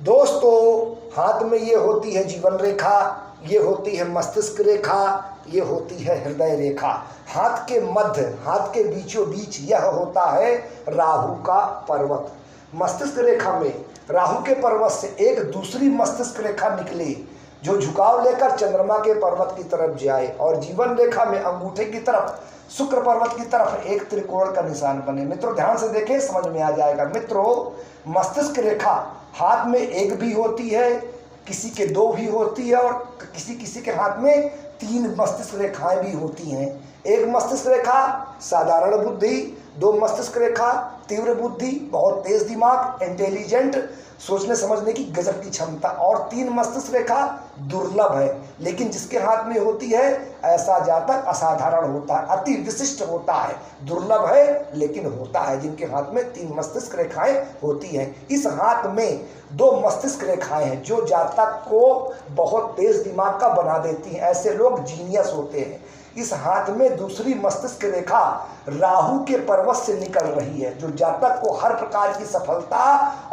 दोस्तों, हाथ में ये होती है जीवन रेखा, ये होती है मस्तिष्क रेखा, ये होती है हृदय रेखा। हाथ के मध्य, हाथ के बीचों बीच यह होता है राहु का पर्वत। मस्तिष्क रेखा में राहु के पर्वत से एक दूसरी मस्तिष्क रेखा निकले जो झुकाव लेकर चंद्रमा के पर्वत की तरफ जाए, और जीवन रेखा में अंगूठे की तरफ शुक्र पर्वत की तरफ एक त्रिकोण का निशान बने। मित्रों ध्यान से देखें, समझ में आ जाएगा। मित्रों, मस्तिष्क रेखा हाथ में एक भी होती है, किसी के दो भी होती है, और किसी किसी के हाथ में 3 मस्तिष्क रेखाएं भी होती हैं। एक मस्तिष्क रेखा साधारण बुद्धि, 2 मस्तिष्क रेखा तीव्र बुद्धि, बहुत तेज दिमाग, इंटेलिजेंट, सोचने समझने की गजब की क्षमता, और 3 मस्तिष्क रेखा दुर्लभ है, लेकिन जिसके हाथ में होती है ऐसा जातक असाधारण होता है, अति विशिष्ट होता है। दुर्लभ है लेकिन होता है, जिनके हाथ में 3 मस्तिष्क रेखाएं होती हैं। इस हाथ में 2 मस्तिष्क रेखाएं हैं जो जातक को बहुत तेज दिमाग का बना देती हैं। ऐसे लोग जीनियस होते हैं। इस हाथ में दूसरी मस्तिष्क रेखा राहु के पर्वत से निकल रही है, जो जातक को हर प्रकार की सफलता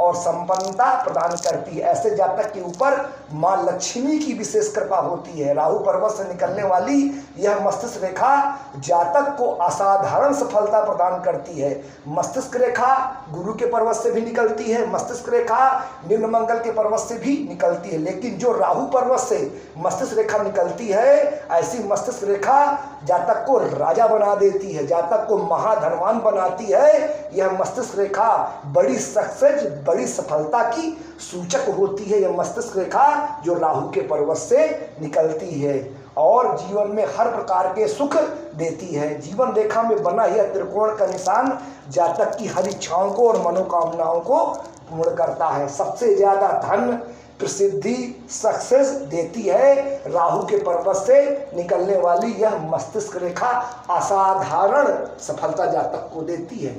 और संपन्नता प्रदान करती है। ऐसे जातक के ऊपर मां लक्ष्मी की विशेष कृपा होती है। राहु पर्वत से निकलने वाली यह मस्तिष्क रेखा जातक को असाधारण सफलता प्रदान करती है। मस्तिष्क रेखा गुरु के पर्वत से भी निकलती है, मस्तिष्क रेखा निम्न मंगल के पर्वत से भी निकलती है, लेकिन जो राहु पर्वत से मस्तिष्क रेखा निकलती है, ऐसी मस्तिष्क रेखा जातक को राजा बना देती है, जातक को महाधनवान बनाती है। यह मस्तिष्क रेखा बड़ी सक्सेस, बड़ी सफलता की सूचक होती है। यह मस्तिष्क रेखा जो राहु के पर्वत से निकलती है और जीवन में हर प्रकार के सुख देती है। जीवन रेखा में बना यह त्रिकोण का निशान जातक की हर इच्छाओं को और मनोकामनाओं को पूर्ण करता है। सबसे ज्यादा धन, प्रसिद्धि, सक्सेस देती है राहु के पर्वत से निकलने वाली यह मस्तिष्क रेखा। असाधारण सफलता जातक को देती है।